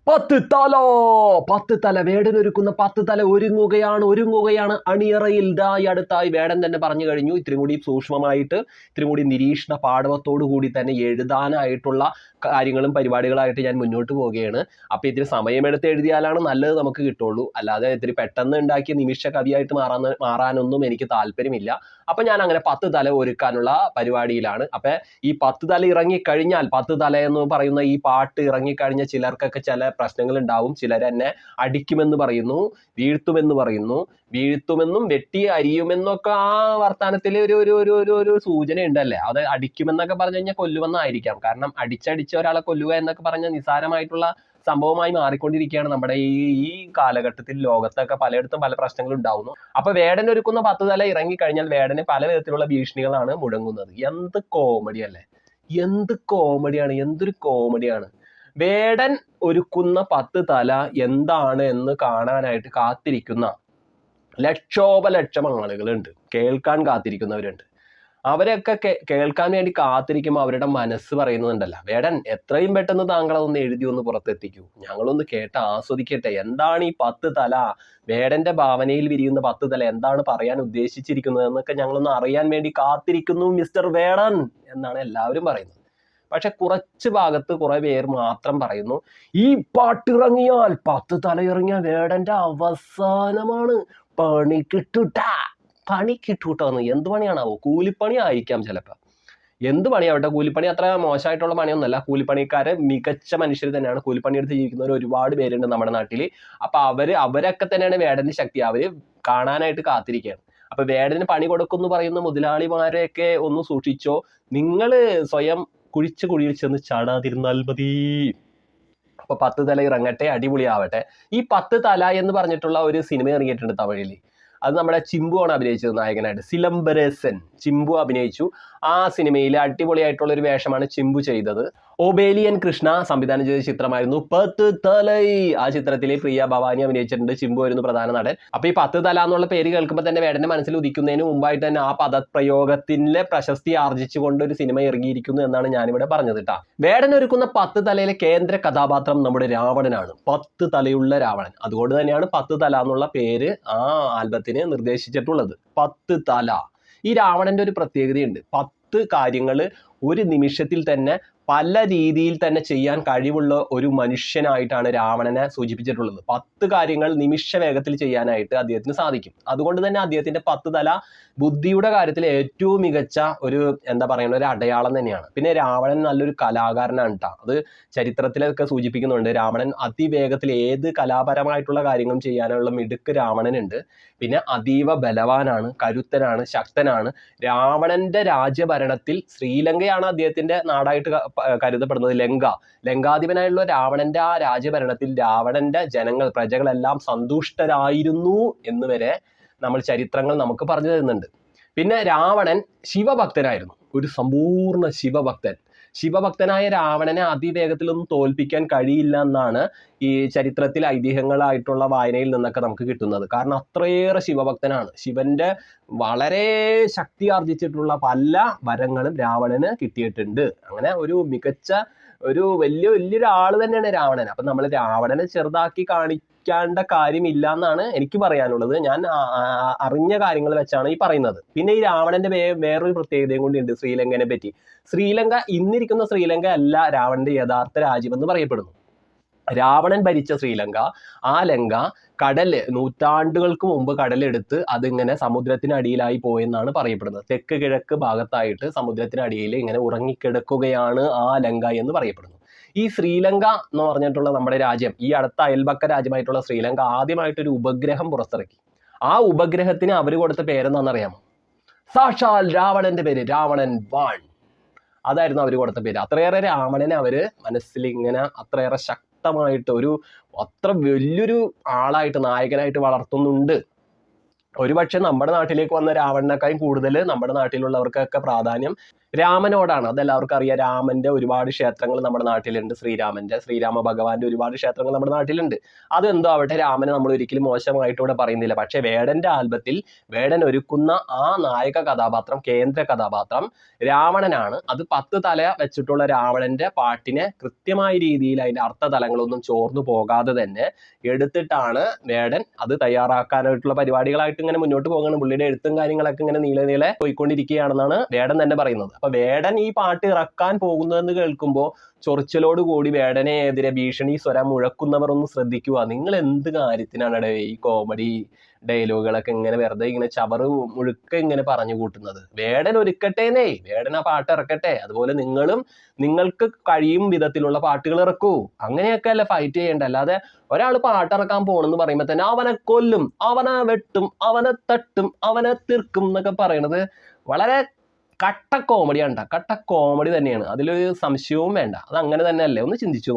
പത്ത് തല വേടനൊരുക്കുന്ന 10 തല ഒരുങ്ങുകയാണ് അണിയറയിൽ. ഈ അടുത്തായി വേടൻ തന്നെ പറഞ്ഞു കഴിഞ്ഞു. ഇത്തിരി കൂടി സൂക്ഷ്മമായിട്ട്, ഇത്തിരി കൂടി നിരീക്ഷണ പാടവത്തോടു കൂടി തന്നെ എഴുതാനായിട്ടുള്ള കാര്യങ്ങളും പരിപാടികളായിട്ട് ഞാൻ മുന്നോട്ട് പോവുകയാണ്. അപ്പോൾ ഇത്തിരി സമയമെടുത്ത് എഴുതിയാലാണ് നല്ലത് നമുക്ക് കിട്ടുള്ളൂ. അല്ലാതെ ഇത്തിരി പെട്ടെന്ന് ഉണ്ടാക്കിയ നിമിഷ കവിയായിട്ട് മാറാനൊന്നും എനിക്ക് താല്പര്യമില്ല. അപ്പം ഞാൻ അങ്ങനെ 10 തല ഒരുക്കാനുള്ള പരിപാടിയിലാണ്. അപ്പം ഈ 10 തല ഇറങ്ങിക്കഴിഞ്ഞാൽ, 10 തല എന്ന് പറയുന്ന ഈ പാട്ട് ഇറങ്ങിക്കഴിഞ്ഞ ചിലർക്കൊക്കെ ചില പ്രശ്നങ്ങൾ ഉണ്ടാവും. ചിലരെന്നെ അടിക്കുമെന്ന് പറയുന്നു, വീഴ്ത്തുമെന്നും വെട്ടി അരിയുമെന്നൊക്കെ ആ വർത്താനത്തിൽ ഒരു സൂചന ഉണ്ടല്ലേ. അത് അടിക്കുമെന്നൊക്കെ പറഞ്ഞു കഴിഞ്ഞാൽ കൊല്ലുമെന്നായിരിക്കാം. കാരണം അടിച്ചടിച്ച് ഒരാളെ കൊല്ലുക എന്നൊക്കെ പറഞ്ഞ നിസ്സാരമായിട്ടുള്ള സംഭവമായി മാറിക്കൊണ്ടിരിക്കുകയാണ് നമ്മുടെ ഈ കാലഘട്ടത്തിൽ. ലോകത്തൊക്കെ പലയിടത്തും പല പ്രശ്നങ്ങളും ഉണ്ടാവുന്നു. അപ്പൊ വേടൻ ഒരുക്കുന്ന 10 തല ഇറങ്ങിക്കഴിഞ്ഞാൽ വേടന് പല വിധത്തിലുള്ള ഭീഷണികളാണ് മുടങ്ങുന്നത്. എന്ത് കോമഡി അല്ലേ, എന്ത് കോമഡിയാണ്, എന്തൊരു കോമഡിയാണ്. വേടൻ ഒരുക്കുന്ന 10 തല എന്താണ് എന്ന് കാണാനായിട്ട് കാത്തിരിക്കുന്ന ലക്ഷോപലക്ഷം ആളുകളുണ്ട്, കേൾക്കാൻ കാത്തിരിക്കുന്നവരുണ്ട്. അവരൊക്കെ കേൾക്കാൻ വേണ്ടി കാത്തിരിക്കുമ്പോൾ അവരുടെ മനസ്സ് പറയുന്നുണ്ടല്ലോ, വേടൻ എത്രയും പെട്ടെന്ന് താങ്കൾ അതൊന്ന് എഴുതി ഒന്ന് പുറത്തെത്തിക്കൂ, ഞങ്ങളൊന്ന് കേട്ട് ആസ്വദിക്കട്ടെ. എന്താണ് ഈ 10 തല, വേടന്റെ ഭാവനയിൽ വിരിയുന്ന 10 തല എന്താണ് പറയാൻ ഉദ്ദേശിച്ചിരിക്കുന്നത് എന്നൊക്കെ ഞങ്ങളൊന്ന് അറിയാൻ വേണ്ടി കാത്തിരിക്കുന്നു മിസ്റ്റർ വേടൻ എന്നാണ് എല്ലാവരും പറയുന്നത്. പക്ഷെ കുറച്ച് ഭാഗത്ത് കുറെ പേര് മാത്രം പറയുന്നു, ഈ പാട്ടിറങ്ങിയാൽ 10 തല ഇറങ്ങിയ വേടന്റെ അവസാനമാണ്, പണി കിട്ടൂട്ടാന്ന്. എന്ത് പണിയാണാവോ? കൂലിപ്പണി ആയിരിക്കാം ചിലപ്പോൾ. എന്ത് പണിയാവട്ടെ, കൂലിപ്പണി അത്ര മോശമായിട്ടുള്ള പണിയൊന്നുമല്ല. കൂലിപ്പണിക്കാരെ മികച്ച മനുഷ്യർ തന്നെയാണ്. കൂലിപ്പണി എടുത്ത് ജീവിക്കുന്നവർ ഒരുപാട് പേരുണ്ട് നമ്മുടെ നാട്ടിൽ. അപ്പൊ അവരൊക്കെ തന്നെയാണ് വേടന്റെ ശക്തി. അവര് കാണാനായിട്ട് കാത്തിരിക്കുകയാണ്. അപ്പൊ വേടന് പണി കൊടുക്കുമെന്ന് പറയുന്ന മുതലാളിമാരെയൊക്കെ ഒന്ന് സൂക്ഷിച്ചോ. നിങ്ങൾ സ്വയം കുഴിച്ച കുഴിയിൽ ചെന്ന് ചാടാതിരുന്നാൽ മതി. അപ്പൊ 10 തല ഇറങ്ങട്ടെ, അടിപൊളിയാവട്ടെ. ഈ 10 തല എന്ന് പറഞ്ഞിട്ടുള്ള ഒരു സിനിമ ഇറങ്ങിയിട്ടുണ്ട് തമിഴിൽ. അത് നമ്മുടെ ചിമ്പു ആണ് അഭിനയിച്ചത് നായകനായിട്ട്. സിലംബരസൻ ചിമ്പു അഭിനയിച്ചു. ആ സിനിമയിൽ അടിപൊളിയായിട്ടുള്ള ഒരു വേഷമാണ് ചിമ്പു ചെയ്തത്. ഒബേലിയൻ കൃഷ്ണ സംവിധാനം ചെയ്ത ചിത്രമായിരുന്നു 10 തലൈ. ആ ചിത്രത്തിൽ പ്രിയ ഭവാനി അഭിനയിച്ചിട്ടുണ്ട്, ചിമ്പു ആയിരുന്നു പ്രധാന നടൻ. അപ്പൊ ഈ 10 തല എന്നുള്ള പേര് കേൾക്കുമ്പോൾ തന്നെ വേടന്റെ മനസ്സിൽ ഉദിക്കുന്നതിന് മുമ്പായിട്ട് തന്നെ ആ പദപ്രയോഗത്തിന്റെ പ്രശസ്തി ആർജിച്ചുകൊണ്ട് ഒരു സിനിമ ഇറങ്ങിയിരിക്കുന്നു എന്നാണ് ഞാനിവിടെ പറഞ്ഞത് കേട്ടോ. വേടൻ ഒരുക്കുന്ന 10 തലയിലെ കേന്ദ്ര കഥാപാത്രം നമ്മുടെ രാവണനാണ്. 10 തലയുള്ള രാവണൻ. അതുകൊണ്ട് തന്നെയാണ് 10 തല എന്നുള്ള പേര് ആ ആൽബത്തിന് നിർദ്ദേശിച്ചിട്ടുള്ളത്. 10 തല. ഈ രാവണന്റെ ഒരു പ്രത്യേകതയുണ്ട്. 10 കാര്യങ്ങൾ ഒരു നിമിഷത്തിൽ തന്നെ പല രീതിയിൽ തന്നെ ചെയ്യാൻ കഴിവുള്ള ഒരു മനുഷ്യനായിട്ടാണ് രാവണനെ സൂചിപ്പിച്ചിട്ടുള്ളത്. 10 കാര്യങ്ങൾ നിമിഷ വേഗത്തിൽ ചെയ്യാനായിട്ട് അദ്ദേഹത്തിന് സാധിക്കും. അതുകൊണ്ട് തന്നെ അദ്ദേഹത്തിന്റെ 10 തല ബുദ്ധിയുടെ കാര്യത്തിൽ ഏറ്റവും മികച്ച ഒരു ഒരു അടയാളം തന്നെയാണ്. പിന്നെ രാവണൻ നല്ലൊരു കലാകാരനാണ് കേട്ടോ. അത് ചരിത്രത്തിലൊക്കെ സൂചിപ്പിക്കുന്നുണ്ട്. രാവണൻ അതിവേഗത്തിൽ ഏത് കലാപരമായിട്ടുള്ള കാര്യങ്ങളും ചെയ്യാനുള്ള മിടുക്ക് രാവണനുണ്ട്. പിന്നെ അതീവ ബലവാനാണ്, കരുത്തനാണ്, ശക്തനാണ്. രാവണന്റെ രാജ്യഭരണത്തിൽ ശ്രീലങ്കയാണ് അദ്ദേഹത്തിന്റെ നാടായിട്ട് കരുതപ്പെടുന്നത്. ലങ്കാധിപനായുള്ള രാവണന്റെ ആ രാജ്യഭരണത്തിൽ രാവണന്റെ പ്രജകളെല്ലാം സന്തുഷ്ടരായിരുന്നു എന്ന് വരെ നമ്മൾ ചരിത്രങ്ങൾ നമുക്ക് പറഞ്ഞു തരുന്നുണ്ട്. പിന്നെ രാവണൻ ശിവഭക്തനായിരുന്നു, ഒരു സമ്പൂർണ്ണ ശിവഭക്തനായ രാവണനെ അതിവേഗത്തിലൊന്നും തോൽപ്പിക്കാൻ കഴിയില്ല എന്നാണ് ഈ ചരിത്രത്തിൽ ഐതിഹ്യങ്ങളായിട്ടുള്ള വായനയിൽ നിന്നൊക്കെ നമുക്ക് കിട്ടുന്നത്. കാരണം അത്രയേറെ ശിവഭക്തനാണ്. ശിവന്റെ വളരെ ശക്തി ആർജിച്ചിട്ടുള്ള പല വരങ്ങളും രാവണന് കിട്ടിയിട്ടുണ്ട്. അങ്ങനെ ഒരു മികച്ച വലിയൊരാൾ തന്നെയാണ് രാവണൻ. അപ്പം നമ്മൾ രാവണനെ ചെറുതാക്കി കാണിക്കേണ്ട കാര്യമില്ല എന്നാണ് എനിക്ക് പറയാനുള്ളത്. ഞാൻ അറിഞ്ഞ കാര്യങ്ങൾ വെച്ചാണ് ഈ പറയുന്നത്. പിന്നെ ഈ രാവണന്റെ വേറൊരു പ്രത്യേകതയും കൂടിയുണ്ട് ശ്രീലങ്കനെ പറ്റി. ഇന്നിരിക്കുന്ന ശ്രീലങ്ക അല്ല രാവണന്റെ യഥാർത്ഥ രാജ്യമെന്ന് പറയപ്പെടുന്നു. രാവണൻ ഭരിച്ച ശ്രീലങ്ക, ആ ലങ്ക നൂറ്റാണ്ടുകൾക്ക് മുമ്പ് കടലെടുത്ത് അതിങ്ങനെ സമുദ്രത്തിനടിയിലായി പോയെന്നാണ് പറയപ്പെടുന്നത്. തെക്ക് കിഴക്ക് ഭാഗത്തായിട്ട് സമുദ്രത്തിനടിയിൽ ഇങ്ങനെ ഉറങ്ങിക്കിടക്കുകയാണ് ആ ലങ്ക എന്ന് പറയപ്പെടുന്നു. ഈ ശ്രീലങ്ക എന്ന് പറഞ്ഞിട്ടുള്ള നമ്മുടെ രാജ്യം, ഈ അടുത്ത അയൽപക്ക രാജ്യമായിട്ടുള്ള ശ്രീലങ്ക ആദ്യമായിട്ടൊരു ഉപഗ്രഹം പുറത്തിറക്കി. ആ ഉപഗ്രഹത്തിന് അവർ കൊടുത്ത പേരെന്താണെന്നറിയാമോ? സാക്ഷാൽ രാവണന്റെ പേര്, രാവണൻ 1. അതായിരുന്നു അവർ കൊടുത്ത പേര്. അത്രയേറെ രാവണനെ അവര് മനസ്സിൽ ഇങ്ങനെ അത്രയേറെ ശക്തമായിട്ട് അത്ര വലിയൊരു ആളായിട്ട്, നായകനായിട്ട് വളർത്തുന്നുണ്ട്. ഒരുപക്ഷെ നമ്മുടെ നാട്ടിലേക്ക് വന്ന രാവണനേക്കാളും കൂടുതൽ നമ്മുടെ നാട്ടിലുള്ളവർക്കൊക്കെ പ്രാധാന്യം രാമനോടാണ്. അതെല്ലാവർക്കും അറിയാം. രാമന്റെ ഒരുപാട് ക്ഷേത്രങ്ങൾ നമ്മുടെ നാട്ടിലുണ്ട്. ശ്രീരാമ ഭഗവാന്റെ ഒരുപാട് ക്ഷേത്രങ്ങൾ നമ്മുടെ നാട്ടിലുണ്ട്. അതെന്തോ ആവട്ടെ, രാമനെ നമ്മൾ ഒരിക്കലും മോശമായിട്ട് ഇവിടെ പറയുന്നില്ല. പക്ഷെ വേടന്റെ ആൽബത്തിൽ വേടൻ ഒരുക്കുന്ന ആ നായക കഥാപാത്രം, കേന്ദ്ര കഥാപാത്രം രാവണനാണ്. അത് 10 തല വെച്ചിട്ടുള്ള രാവണന്റെ പാട്ടിനെ കൃത്യമായ രീതിയിൽ അതിന്റെ അർത്ഥതലങ്ങളൊന്നും ചോർന്നു പോകാതെ തന്നെ എടുത്തിട്ടാണ് വേടൻ അത് തയ്യാറാക്കാനായിട്ടുള്ള പരിപാടികളായിട്ട് ഇങ്ങനെ മുന്നോട്ട് പോകുന്നത്. പുള്ളിയുടെ എഴുത്തും കാര്യങ്ങളൊക്കെ ഇങ്ങനെ നീളെ പോയിക്കൊണ്ടിരിക്കുകയാണെന്നാണ് വേടൻ തന്നെ പറയുന്നത്. അപ്പൊ വേടൻ ഈ പാട്ട് ഇറക്കാൻ പോകുന്നതെന്ന് കേൾക്കുമ്പോൾ ചൊറിച്ചലോട് കൂടി വേടനെതിരെ ഭീഷണി സ്വരം മുഴക്കുന്നവർ ഒന്ന് ശ്രദ്ധിക്കുക. നിങ്ങൾ എന്ത് കാര്യത്തിനാണ് ഈ കോമഡി ഡയലോഗുകളൊക്കെ ഇങ്ങനെ വെറുതെ ഇങ്ങനെ ചവറ് മുഴുക്ക ഇങ്ങനെ പറഞ്ഞു കൂട്ടുന്നത്? വേടൻ ഒരുക്കട്ടേന്നേ, വേടൻ ആ പാട്ട് ഇറക്കട്ടെ. അതുപോലെ നിങ്ങളും നിങ്ങൾക്ക് കഴിയും വിധത്തിലുള്ള പാട്ടുകൾ ഇറക്കൂ. അങ്ങനെയൊക്കെ അല്ല ഫൈറ്റ് ചെയ്യേണ്ട. അല്ലാതെ ഒരാൾ പാട്ടിറക്കാൻ പോണെന്ന് പറയുമ്പോൾ തന്നെ അവനെ കൊല്ലും, അവനെ വെട്ടും, അവനെ തട്ടും, അവനെ തീർക്കും എന്നൊക്കെ പറയണത് വളരെ കട്ട കോമഡിയാണ്. കട്ട കോമഡി തന്നെയാണ്, അതിലൊരു സംശയവും വേണ്ട. അത് അങ്ങനെ തന്നെ അല്ലേ? ഒന്ന് ചിന്തിച്ചു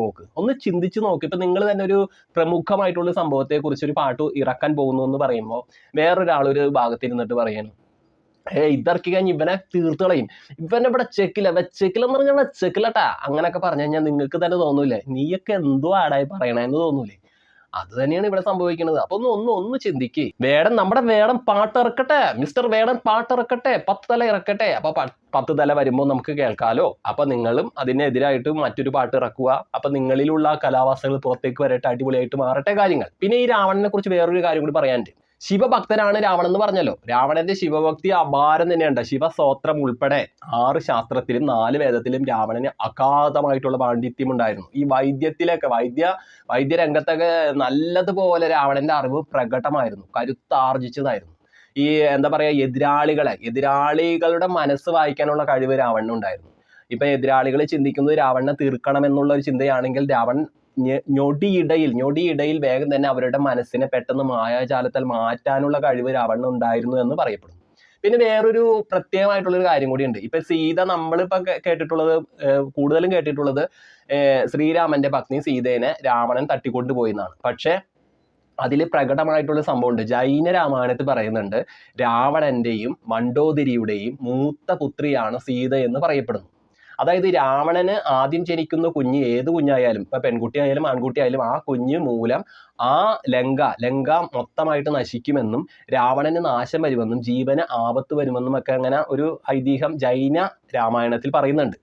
നോക്ക്. ഇപ്പൊ നിങ്ങൾ തന്നെ ഒരു പ്രമുഖമായിട്ടുള്ള സംഭവത്തെ കുറിച്ച് ഒരു പാട്ട് ഇറക്കാൻ പോകുന്നു എന്ന് പറയുമ്പോൾ വേറൊരാൾ ഒരു ഭാഗത്തിരുന്നിട്ട് പറയണം, ഇതറക്കി കഴിഞ്ഞ് ഇവനെ തീർത്ത് കളയും, ഇവനെ ഇവിടെ വെച്ചേക്കില്ലെന്ന് പറഞ്ഞാൽ വെച്ചേക്കില്ലട്ടാ, അങ്ങനെയൊക്കെ പറഞ്ഞു കഴിഞ്ഞാൽ നിങ്ങൾക്ക് തന്നെ തോന്നൂലേ നീയൊക്കെ എന്തോ ആടായി പറയണെന്ന് തോന്നൂലേ? അത് തന്നെയാണ് ഇവിടെ സംഭവിക്കുന്നത്. അപ്പൊ ഒന്ന് ചിന്തിക്ക്. നമ്മുടെ വേടൻ പാട്ടിറക്കട്ടെ, മിസ്റ്റർ വേടൻ പാട്ടിറക്കട്ടെ, 10 തല ഇറക്കട്ടെ. അപ്പൊ 10 തല വരുമ്പോൾ നമുക്ക് കേൾക്കാലോ. അപ്പൊ നിങ്ങളും അതിനെതിരായിട്ട് മറ്റൊരു പാട്ട് ഇറക്കുക. അപ്പൊ നിങ്ങളിലുള്ള കലാവാസനകൾ പുറത്തേക്ക് വരട്ടെ, അടിപൊളിയായിട്ട് മാറട്ടെ കാര്യങ്ങൾ. പിന്നെ ഈ രാവണനെ കുറിച്ച് വേറൊരു കാര്യം കൂടി പറയാനുണ്ട്. ശിവഭക്തനാണ് രാവണൻ എന്ന് പറഞ്ഞല്ലോ. രാവണന്റെ ശിവഭക്തി അപാരം തന്നെയുണ്ട്. ശിവസ്തോത്രം ഉൾപ്പെടെ 6 ശാസ്ത്രത്തിലും 4 വേദത്തിലും രാവണന് അഗാധമായിട്ടുള്ള പാണ്ഡിത്യം ഉണ്ടായിരുന്നു. ഈ വൈദ്യരംഗത്തൊക്കെ നല്ലതുപോലെ രാവണന്റെ അറിവ് പ്രകടമായിരുന്നു, കരുത്താർജിച്ചതായിരുന്നു. ഈ എന്താ പറയാ, എതിരാളികളുടെ മനസ്സ് വായിക്കാനുള്ള കഴിവ് രാവണനുണ്ടായിരുന്നു. ഇപ്പൊ എതിരാളികൾ ചിന്തിക്കുന്നത് രാവണനെ തീർക്കണം എന്നുള്ള ഒരു ചിന്തയാണെങ്കിൽ രാവണൻ ഞൊടിയിടയിൽ വേഗം തന്നെ അവരുടെ മനസ്സിനെ പെട്ടെന്ന് മായാജാലത്താൽ മാറ്റാനുള്ള കഴിവ് രാവണന് ഉണ്ടായിരുന്നു എന്ന് പറയപ്പെടുന്നു. പിന്നെ വേറൊരു പ്രത്യേകമായിട്ടുള്ളൊരു കാര്യം കൂടി ഉണ്ട്. ഇപ്പൊ സീത, നമ്മളിപ്പോ കൂടുതലും കേട്ടിട്ടുള്ളത് ശ്രീരാമന്റെ പത്നി സീതേനെ രാവണൻ തട്ടിക്കൊണ്ടുപോയി എന്നാണ്. പക്ഷെ അതിൽ പ്രകടമായിട്ടുള്ള സംഭവമുണ്ട്. ജൈന രാമായണത്തിൽ പറയുന്നുണ്ട്, രാവണന്റെയും മണ്ഡോദരിയുടെയും മൂത്ത പുത്രിയാണ് സീത എന്ന് പറയപ്പെടുന്നു. അതായത് രാവണന് ആദ്യം ജനിക്കുന്ന കുഞ്ഞ്, ഏത് കുഞ്ഞായാലും, ഇപ്പൊ പെൺകുട്ടിയായാലും ആൺകുട്ടിയായാലും, ആ കുഞ്ഞ് മൂലം ആ ലങ്ക മൊത്തമായിട്ട് നശിക്കുമെന്നും രാവണന് നാശം വരുമെന്നും ജീവന് ആപത്ത് വരുമെന്നും ഒക്കെ അങ്ങനെ ഒരു ഐതിഹ്യം ജൈന രാമായണത്തിൽ പറയുന്നുണ്ട്.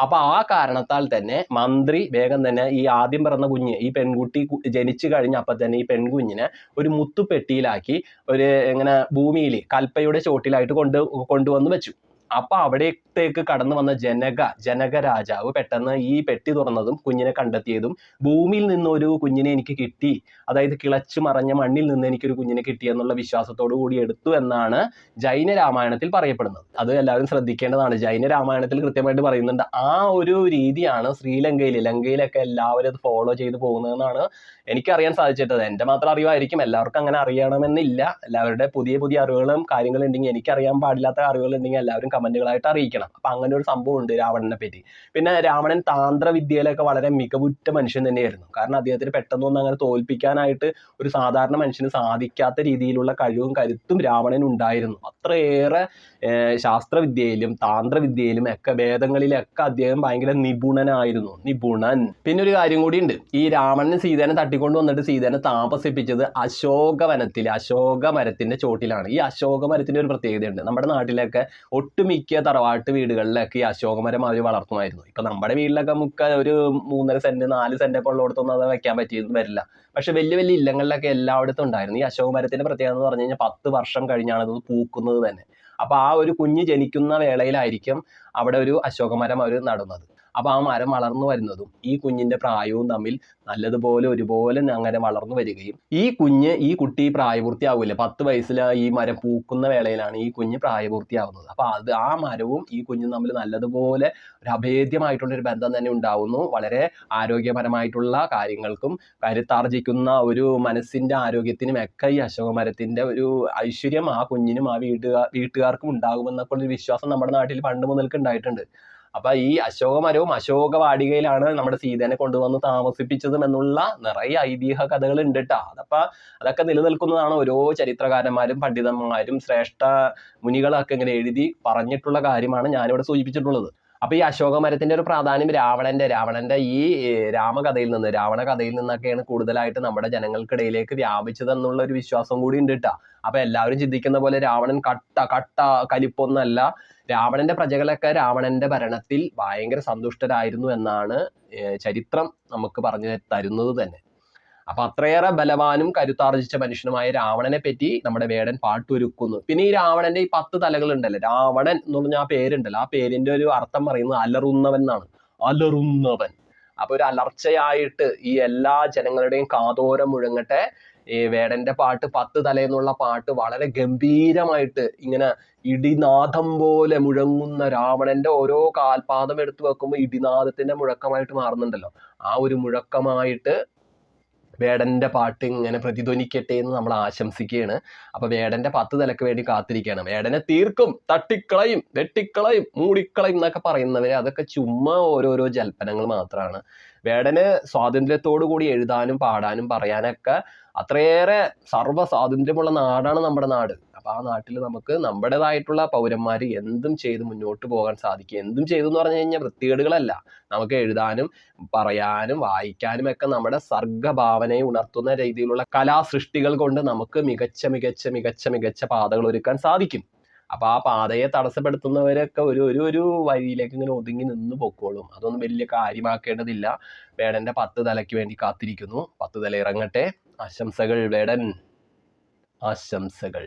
അപ്പൊ ആ കാരണത്താൽ തന്നെ മന്ത്രി വേഗം തന്നെ ഈ ആദ്യം പിറന്ന കുഞ്ഞ്, ഈ പെൺകുട്ടി ജനിച്ചു കഴിഞ്ഞ അപ്പം തന്നെ ഈ പെൺകുഞ്ഞിനെ ഒരു മുത്തുപെട്ടിയിലാക്കി ഇങ്ങനെ ഭൂമിയിൽ കൽപ്പയുടെ ചോട്ടിലായിട്ട് കൊണ്ടുവന്ന് വെച്ചു. അപ്പൊ അവിടത്തേക്ക് കടന്നു വന്ന ജനക രാജാവ് പെട്ടെന്ന് ഈ പെട്ടി തുറന്നതും കുഞ്ഞിനെ കണ്ടെത്തിയതും ഭൂമിയിൽ നിന്നൊരു കുഞ്ഞിനെ എനിക്ക് കിട്ടി, അതായത് കിളച്ചു മറഞ്ഞ മണ്ണിൽ നിന്ന് എനിക്കൊരു കുഞ്ഞിനെ കിട്ടി എന്നുള്ള വിശ്വാസത്തോടു കൂടി എടുത്തു എന്നാണ് ജൈന രാമായണത്തിൽ പറയപ്പെടുന്നത്. അത് എല്ലാവരും ശ്രദ്ധിക്കേണ്ടതാണ്. ജൈന രാമായണത്തിൽ കൃത്യമായിട്ട് പറയുന്നുണ്ട്. ആ ഒരു രീതിയാണ് ലങ്കയിലൊക്കെ എല്ലാവരും അത് ഫോളോ ചെയ്ത് പോകുന്നതെന്നാണ് എനിക്കറിയാൻ സാധിച്ചിട്ടത്. എൻ്റെ മാത്രം അറിവായിരിക്കും, എല്ലാവർക്കും അങ്ങനെ അറിയണമെന്നില്ല. എല്ലാവരുടെ പുതിയ അറിവുകളും കാര്യങ്ങളും ഉണ്ടെങ്കിൽ, എനിക്കറിയാൻ പാടില്ലാത്ത അറിവുകൾ ഉണ്ടെങ്കിൽ എല്ലാവരും കമന്റുകളായിട്ട് അറിയിക്കണം. അപ്പൊ അങ്ങനെ ഒരു സംഭവം ഉണ്ട് രാവണനെ പറ്റി. പിന്നെ രാവണൻ താന്ത്രവിദ്യയിലൊക്കെ വളരെ മികവുറ്റ മനുഷ്യൻ തന്നെയായിരുന്നു. കാരണം അദ്ദേഹത്തിന് പെട്ടെന്നൊന്നും അങ്ങനെ തോൽപ്പിക്കാനായിട്ട് ഒരു സാധാരണ മനുഷ്യന് സാധിക്കാത്ത രീതിയിലുള്ള കഴിവും കരുത്തും രാവണൻ ഉണ്ടായിരുന്നു. അത്രയേറെ ശാസ്ത്രവിദ്യയിലും താന്ത്രവിദ്യയിലും ഒക്കെ വേദങ്ങളിലൊക്കെ അദ്ദേഹം ഭയങ്കര നിപുണനായിരുന്നു. പിന്നെ ഒരു കാര്യം കൂടി ഉണ്ട്. ഈ രാവണൻ സീതേനെ തട്ടിക്കൊണ്ട് വന്നിട്ട് സീതേനെ താമസിപ്പിച്ചത് അശോക മരത്തിന്റെ ചോട്ടിലാണ്. ഈ അശോക മരത്തിന്റെ ഒരു പ്രത്യേകതയുണ്ട്. നമ്മുടെ നാട്ടിലൊക്കെ ഒട്ടുമിക്ക തറവാട്ട് വീടുകളിലൊക്കെ ഈ അശോകമരം അവർ വളർത്തുമായിരുന്നു. ഇപ്പൊ നമ്മുടെ വീട്ടിലൊക്കെ ഒരു 3.5 സെന്റ് 4 സെന്റൊക്കെ ഉള്ളിടത്തൊന്നും അത് വെക്കാൻ പറ്റിയെന്ന് വരില്ല. പക്ഷെ വലിയ ഇല്ലങ്ങളിലൊക്കെ എല്ലായിടത്തും ഉണ്ടായിരുന്നു. ഈ അശോകമരത്തിന്റെ പ്രത്യേകത എന്ന് പറഞ്ഞു കഴിഞ്ഞാൽ 10 വർഷം കഴിഞ്ഞാണ് അത് പൂക്കുന്നത് തന്നെ. അപ്പൊ ആ ഒരു കുഞ്ഞ് ജനിക്കുന്ന വേളയിലായിരിക്കും അവിടെ ഒരു അശോകമരം അവർ നടുന്നത്. അപ്പൊ ആ മരം വളർന്നു വരുന്നതും ഈ കുഞ്ഞിന്റെ പ്രായവും തമ്മിൽ നല്ലതുപോലെ ഒരുപോലെ അങ്ങനെ വളർന്നു വരികയും ഈ കുട്ടി പ്രായപൂർത്തിയാവില്ല. 10 വയസ്സിൽ ഈ മരം പൂക്കുന്ന വേളയിലാണ് ഈ കുഞ്ഞ് പ്രായപൂർത്തിയാവുന്നത്. അപ്പൊ ആ മരവും ഈ കുഞ്ഞും തമ്മിൽ നല്ലതുപോലെ ഒരു അഭേദ്യമായിട്ടുള്ള ഒരു ബന്ധം തന്നെ ഉണ്ടാവുന്നു. വളരെ ആരോഗ്യപരമായിട്ടുള്ള കാര്യങ്ങൾക്കും കരുത്താർജിക്കുന്ന ഒരു മനസ്സിന്റെ ആരോഗ്യത്തിനും ഒക്കെ ഈ അശോകമരത്തിന്റെ ഒരു ഐശ്വര്യം ആ കുഞ്ഞിനും ആ വീട്ടുകാർക്കും ഉണ്ടാകുമെന്നൊക്കെ ഒരു വിശ്വാസം നമ്മുടെ നാട്ടിൽ പണ്ട് മുതൽക്ക് ഉണ്ടായിട്ടുണ്ട്. അപ്പൊ ഈ അശോകമരവും അശോകവാടികയിലാണ് നമ്മുടെ സീതേനെ കൊണ്ടുവന്ന് താമസിപ്പിച്ചതും എന്നുള്ള നിറയെ ഐതിഹ്യ കഥകൾ ഉണ്ട് കേട്ടോ. അതൊക്കെ നിലനിൽക്കുന്നതാണ്. ഓരോ ചരിത്രകാരന്മാരും പണ്ഡിതന്മാരും ശ്രേഷ്ഠ മുനികളൊക്കെ ഇങ്ങനെ എഴുതി പറഞ്ഞിട്ടുള്ള കാര്യമാണ് ഞാനിവിടെ സൂചിപ്പിച്ചിട്ടുള്ളത്. അപ്പൊ ഈ അശോകമരത്തിന്റെ ഒരു പ്രാധാന്യം രാവണന്റെ ഈ രാവണ കഥയിൽ നിന്നൊക്കെയാണ് കൂടുതലായിട്ട് നമ്മുടെ ജനങ്ങൾക്കിടയിലേക്ക് വ്യാപിച്ചതെന്നുള്ള ഒരു വിശ്വാസം കൂടി ഉണ്ട് കേട്ടോ. അപ്പൊ എല്ലാവരും ചിന്തിക്കുന്ന പോലെ രാവണൻ കട്ട കലിപ്പൊന്നല്ല. രാവണന്റെ പ്രജകളൊക്കെ രാവണന്റെ ഭരണത്തിൽ ഭയങ്കര സന്തുഷ്ടരായിരുന്നു എന്നാണ് ചരിത്രം നമുക്ക് പറഞ്ഞു തരുന്നത് തന്നെ. അപ്പൊ അത്രയേറെ ബലവാനും കരുത്താർജിച്ച മനുഷ്യനുമായ രാവണനെ പറ്റി നമ്മുടെ വേടൻ പാട്ടൊരുക്കുന്നു. പിന്നെ ഈ രാവണന്റെ ഈ 10 തലകൾ ഉണ്ടല്ലോ, രാവണൻ എന്ന് പറഞ്ഞ ആ പേരുണ്ടല്ലോ, ആ പേരിന്റെ ഒരു അർത്ഥം പറയുന്നത് അലറുന്നവൻ എന്നാണ്. അലറുന്നവൻ. അപ്പൊ ഒരു അലർച്ചയായിട്ട് ഈ എല്ലാ ജനങ്ങളുടെയും കാതോരം മുഴങ്ങട്ടെ. ഈ വേടന്റെ പാട്ട് 10 തലയെന്നുള്ള പാട്ട് വളരെ ഗംഭീരമായിട്ട് ഇങ്ങനെ ഇടിനാദം പോലെ മുഴങ്ങുന്ന രാവണന്റെ ഓരോ കാൽപാദം എടുത്തു വെക്കുമ്പോൾ ഇടിനാദത്തിന്റെ മുഴക്കമായിട്ട് മാറുന്നുണ്ടല്ലോ. ആ ഒരു മുഴക്കമായിട്ട് വേടന്റെ പാട്ട് ഇങ്ങനെ പ്രതിധ്വനിക്കട്ടെ എന്ന് നമ്മൾ ആശംസിക്കുകയാണ്. അപ്പൊ വേടന്റെ 10 തലക്ക് വേണ്ടി കാത്തിരിക്കുകയാണ്. വേടനെ തീർക്കും, തട്ടിക്കളയും, വെട്ടിക്കളയും, മൂടിക്കളയും എന്നൊക്കെ പറയുന്നവരെ അതൊക്കെ ചുമ്മാ ഓരോരോ ജൽപ്പനങ്ങൾ മാത്രമാണ്. വേടന് സ്വാതന്ത്ര്യത്തോടു കൂടി എഴുതാനും പാടാനും പറയാനൊക്കെ അത്രയേറെ സർവ്വ സ്വാതന്ത്ര്യമുള്ള നാടാണ് നമ്മുടെ നാട്. അപ്പൊ ആ നാട്ടിൽ നമുക്ക് നമ്മുടേതായിട്ടുള്ള പൗരന്മാര് എന്തും ചെയ്ത് മുന്നോട്ട് പോകാൻ സാധിക്കും. എന്തും ചെയ്തു എന്ന് പറഞ്ഞു കഴിഞ്ഞാൽ വൃത്തികേടുകളല്ല, നമുക്ക് എഴുതാനും പറയാനും വായിക്കാനും ഒക്കെ നമ്മുടെ സർഗഭാവനയെ ഉണർത്തുന്ന രീതിയിലുള്ള കലാസൃഷ്ടികൾ കൊണ്ട് നമുക്ക് മികച്ച മികച്ച മികച്ച മികച്ച പാതകൾ ഒരുക്കാൻ സാധിക്കും. അപ്പൊ ആ പാതയെ തടസ്സപ്പെടുത്തുന്നവരൊക്കെ ഒരു വഴിയിലേക്ക് ഇങ്ങനെ ഒതുങ്ങി നിന്ന് പൊക്കോളും. അതൊന്നും വലിയ കാര്യമാക്കേണ്ടതില്ല. വേടന്റെ 10 തലയ്ക്ക് വേണ്ടി കാത്തിരിക്കുന്നു. 10 തല ഇറങ്ങട്ടെ. ആശംസകൾ വേടൻ, ആശംസകൾ.